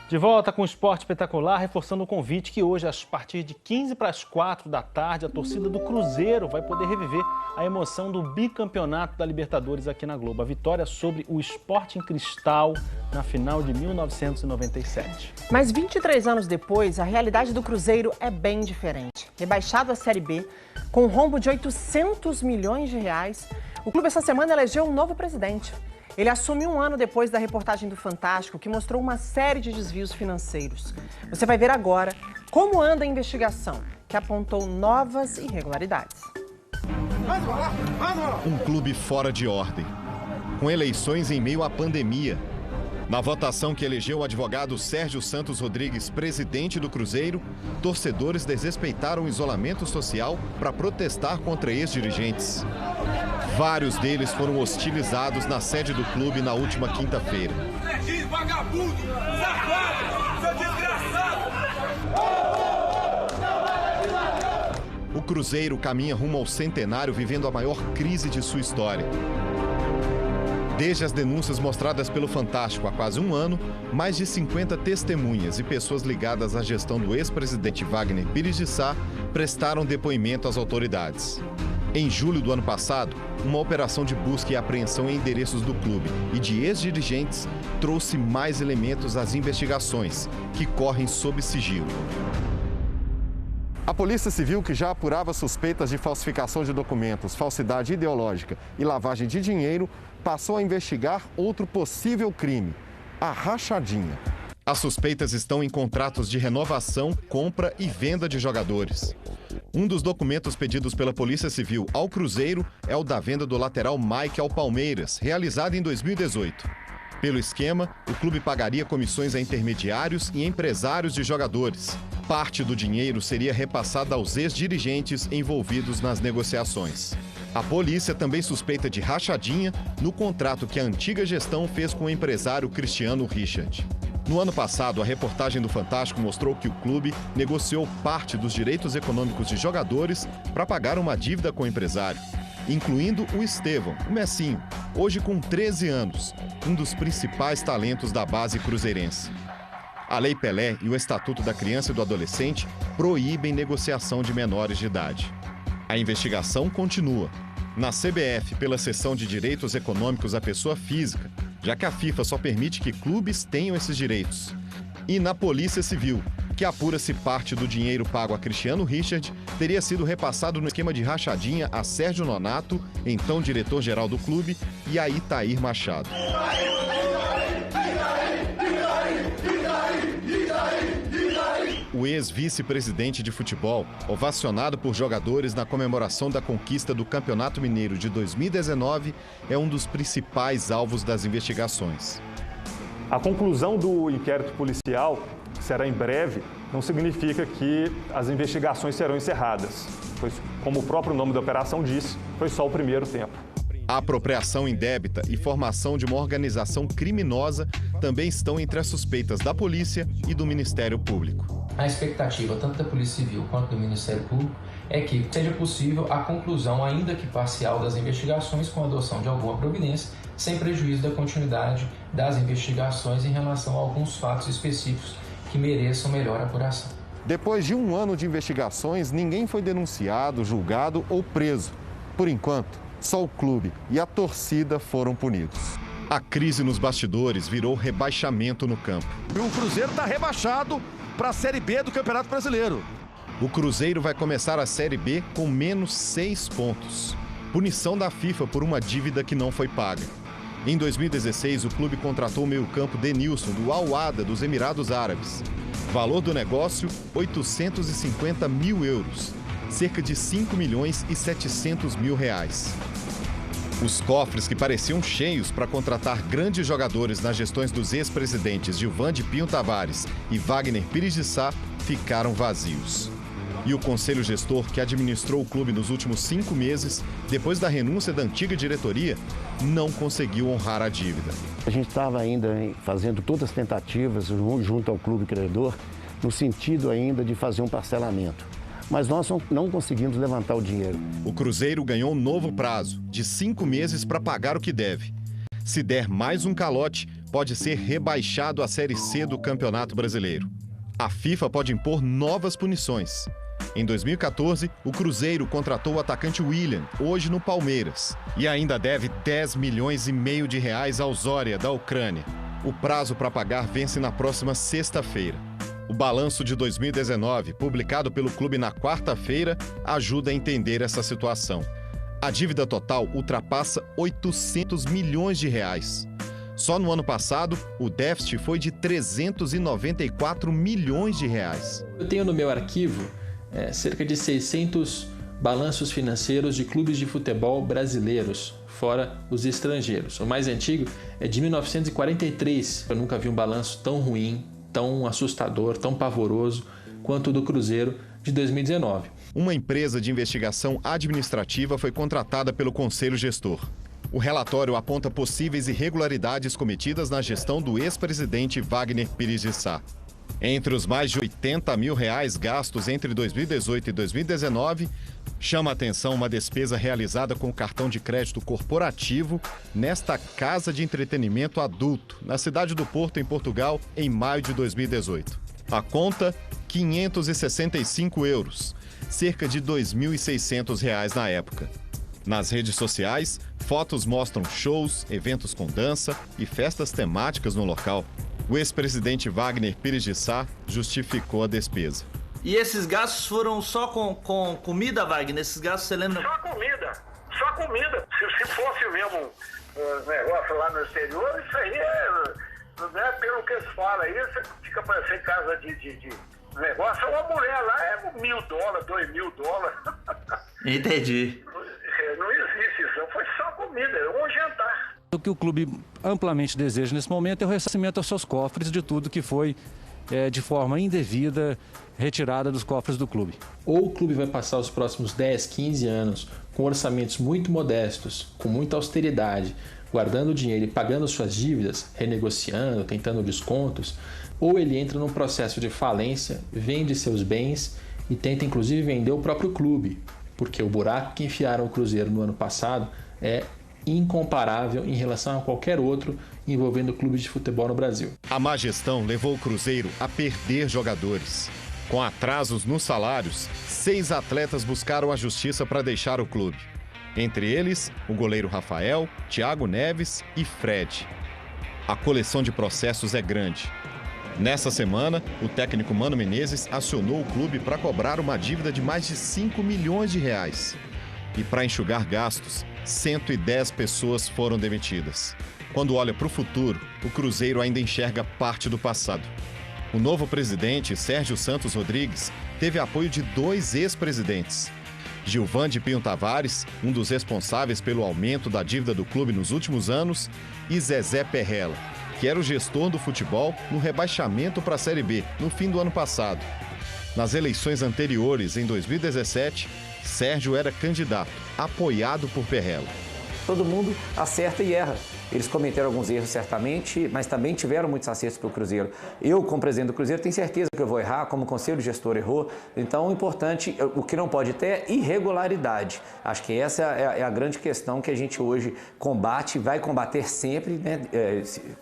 De volta com o Esporte Espetacular, reforçando o convite que hoje, a partir de 15h45 da tarde, a torcida do Cruzeiro vai poder reviver a emoção do bicampeonato da Libertadores aqui na Globo. A vitória sobre o Sporting Cristal na final de 1997. Mas 23 anos depois, a realidade do Cruzeiro é bem diferente. Rebaixado à Série B, com um rombo de 800 milhões de reais, o clube essa semana elegeu um novo presidente. Ele assumiu um ano depois da reportagem do Fantástico, que mostrou uma série de desvios financeiros. Você vai ver agora como anda a investigação, que apontou novas irregularidades. Um clube fora de ordem, com eleições em meio à pandemia. Na votação que elegeu o advogado Sérgio Santos Rodrigues presidente do Cruzeiro, torcedores desrespeitaram o isolamento social para protestar contra ex-dirigentes. Vários deles foram hostilizados na sede do clube na última quinta-feira. Vagabundo! Safado! Seu desgraçado! O Cruzeiro caminha rumo ao centenário, vivendo a maior crise de sua história. Desde as denúncias mostradas pelo Fantástico há quase um ano, mais de 50 testemunhas e pessoas ligadas à gestão do ex-presidente Wagner Pires de Sá prestaram depoimento às autoridades. Em julho do ano passado, uma operação de busca e apreensão em endereços do clube e de ex-dirigentes trouxe mais elementos às investigações, que correm sob sigilo. A Polícia Civil, que já apurava suspeitas de falsificação de documentos, falsidade ideológica e lavagem de dinheiro, passou a investigar outro possível crime, a rachadinha. As suspeitas estão em contratos de renovação, compra e venda de jogadores. Um dos documentos pedidos pela Polícia Civil ao Cruzeiro é o da venda do lateral Mike ao Palmeiras, realizada em 2018. Pelo esquema, o clube pagaria comissões a intermediários e empresários de jogadores. Parte do dinheiro seria repassada aos ex-dirigentes envolvidos nas negociações. A polícia também suspeita de rachadinha no contrato que a antiga gestão fez com o empresário Cristiano Richard. No ano passado, a reportagem do Fantástico mostrou que o clube negociou parte dos direitos econômicos de jogadores para pagar uma dívida com o empresário, incluindo o Estevão, o Messinho, hoje com 13 anos, um dos principais talentos da base cruzeirense. A Lei Pelé e o Estatuto da Criança e do Adolescente proíbem negociação de menores de idade. A investigação continua. Na CBF, pela seção de direitos econômicos à pessoa física, já que a FIFA só permite que clubes tenham esses direitos. E na Polícia Civil, que apura se parte do dinheiro pago a Cristiano Richard teria sido repassado no esquema de rachadinha a Sérgio Nonato, então diretor-geral do clube, e a Itair Machado. O ex-vice-presidente de futebol, ovacionado por jogadores na comemoração da conquista do Campeonato Mineiro de 2019, é um dos principais alvos das investigações. A conclusão do inquérito policial será em breve, não significa que as investigações serão encerradas, pois, como o próprio nome da operação diz, foi só o primeiro tempo. A apropriação indébita e formação de uma organização criminosa também estão entre as suspeitas da polícia e do Ministério Público. A expectativa tanto da Polícia Civil quanto do Ministério Público é que seja possível a conclusão, ainda que parcial, das investigações com a adoção de alguma providência, sem prejuízo da continuidade das investigações em relação a alguns fatos específicos que mereçam melhor apuração. Depois de um ano de investigações, ninguém foi denunciado, julgado ou preso. Por enquanto, só o clube e a torcida foram punidos. A crise nos bastidores virou rebaixamento no campo. O Cruzeiro está rebaixado para a Série B do Campeonato Brasileiro. O Cruzeiro vai começar a Série B com menos 6 pontos. Punição da FIFA por uma dívida que não foi paga. Em 2016, o clube contratou o meio-campo Denilson, do Al-Wahda, dos Emirados Árabes. Valor do negócio, 850 mil euros, cerca de 5 milhões e 700 mil reais. Os cofres que pareciam cheios para contratar grandes jogadores nas gestões dos ex-presidentes Gilvan de Pinho Tavares e Wagner Pires de Sá ficaram vazios. E o conselho gestor, que administrou o clube nos últimos 5 meses, depois da renúncia da antiga diretoria, não conseguiu honrar a dívida. A gente estava ainda fazendo todas as tentativas junto ao clube credor, no sentido ainda de fazer um parcelamento. Mas nós não conseguimos levantar o dinheiro. O Cruzeiro ganhou um novo prazo, de 5 meses para pagar o que deve. Se der mais um calote, pode ser rebaixado à Série C do Campeonato Brasileiro. A FIFA pode impor novas punições. Em 2014, o Cruzeiro contratou o atacante William, hoje no Palmeiras, e ainda deve 10,5 milhões de reais ao Zorya, da Ucrânia. O prazo para pagar vence na próxima sexta-feira. O balanço de 2019, publicado pelo clube na quarta-feira, ajuda a entender essa situação. A dívida total ultrapassa 800 milhões de reais. Só no ano passado, o déficit foi de 394 milhões de reais. Eu tenho no meu arquivo cerca de 600 balanços financeiros de clubes de futebol brasileiros, fora os estrangeiros. O mais antigo é de 1943. Eu nunca vi um balanço tão ruim, tão assustador, tão pavoroso quanto o do Cruzeiro de 2019. Uma empresa de investigação administrativa foi contratada pelo Conselho Gestor. O relatório aponta possíveis irregularidades cometidas na gestão do ex-presidente Wagner Pires de Sá. Entre os mais de 80 mil reais gastos entre 2018 e 2019, chama a atenção uma despesa realizada com o cartão de crédito corporativo nesta casa de entretenimento adulto, na cidade do Porto, em Portugal, em maio de 2018. A conta, €565, cerca de R$ 2.600 na época. Nas redes sociais, fotos mostram shows, eventos com dança e festas temáticas no local. O ex-presidente Wagner Pires de Sá justificou a despesa. E esses gastos foram só com comida, Wagner? Esses gastos, você lembra? Só comida. Se fosse mesmo negócio lá no exterior, isso aí pelo que eles falam aí, você fica parecendo casa de negócio. Uma mulher lá é $1.000, $2.000. Entendi. Não existe isso, foi só comida, era um jantar. O que o clube amplamente deseja nesse momento é o ressarcimento aos seus cofres de tudo que foi, de forma indevida, retirada dos cofres do clube. Ou o clube vai passar os próximos 10, 15 anos com orçamentos muito modestos, com muita austeridade, guardando dinheiro e pagando suas dívidas, renegociando, tentando descontos, ou ele entra num processo de falência, vende seus bens e tenta inclusive vender o próprio clube, porque o buraco que enfiaram o Cruzeiro no ano passado é incomparável em relação a qualquer outro envolvendo clubes de futebol no Brasil. A má gestão levou o Cruzeiro a perder jogadores. Com atrasos nos salários, 6 atletas buscaram a justiça para deixar o clube. Entre eles, o goleiro Rafael, Thiago Neves e Fred. A coleção de processos é grande. Nessa semana, o técnico Mano Menezes acionou o clube para cobrar uma dívida de mais de 5 milhões de reais. E para enxugar gastos, 110 pessoas foram demitidas. Quando olha para o futuro, o Cruzeiro ainda enxerga parte do passado. O novo presidente, Sérgio Santos Rodrigues, teve apoio de 2 ex-presidentes. Gilvan de Pinho Tavares, um dos responsáveis pelo aumento da dívida do clube nos últimos anos, e Zezé Perrella, que era o gestor do futebol no rebaixamento para a Série B, no fim do ano passado. Nas eleições anteriores, em 2017, Sérgio era candidato, apoiado por Perrella. Todo mundo acerta e erra. Eles cometeram alguns erros, certamente, mas também tiveram muitos acertos para o Cruzeiro. Eu, como presidente do Cruzeiro, tenho certeza que eu vou errar, como conselho gestor errou. Então, o importante, o que não pode ter é irregularidade. Acho que essa é a grande questão que a gente hoje combate, vai combater sempre, né,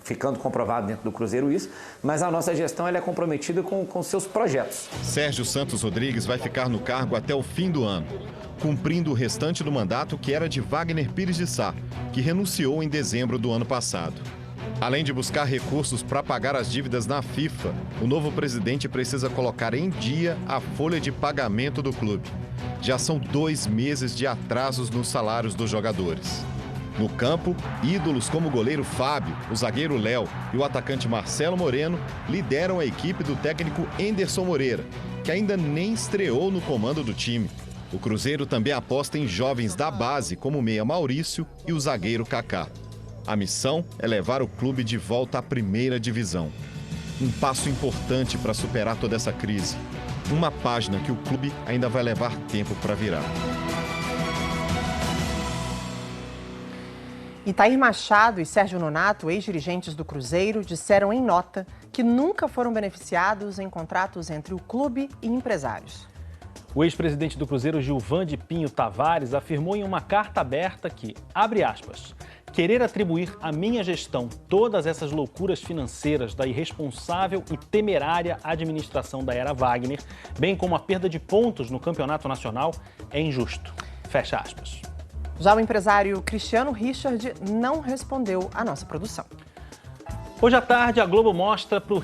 ficando comprovado dentro do Cruzeiro isso, mas a nossa gestão ela é comprometida com seus projetos. Sérgio Santos Rodrigues vai ficar no cargo até o fim do ano, cumprindo o restante do mandato que era de Wagner Pires de Sá, que renunciou em dezembro do ano passado. Além de buscar recursos para pagar as dívidas na FIFA, o novo presidente precisa colocar em dia a folha de pagamento do clube. Já são 2 meses de atrasos nos salários dos jogadores. No campo, ídolos como o goleiro Fábio, o zagueiro Léo e o atacante Marcelo Moreno lideram a equipe do técnico Enderson Moreira, que ainda nem estreou no comando do time. O Cruzeiro também aposta em jovens da base, como o meia Maurício e o zagueiro Kaká. A missão é levar o clube de volta à primeira divisão. Um passo importante para superar toda essa crise. Uma página que o clube ainda vai levar tempo para virar. Itair Machado e Sérgio Nonato, ex-dirigentes do Cruzeiro, disseram em nota que nunca foram beneficiados em contratos entre o clube e empresários. O ex-presidente do Cruzeiro, Gilvan de Pinho Tavares, afirmou em uma carta aberta que, abre aspas, Querer atribuir à minha gestão todas essas loucuras financeiras da irresponsável e temerária administração da era Wagner, bem como a perda de pontos no campeonato nacional, é injusto. Fecha aspas. Já o empresário Cristiano Richard não respondeu à nossa produção. Hoje à tarde, a Globo mostra para o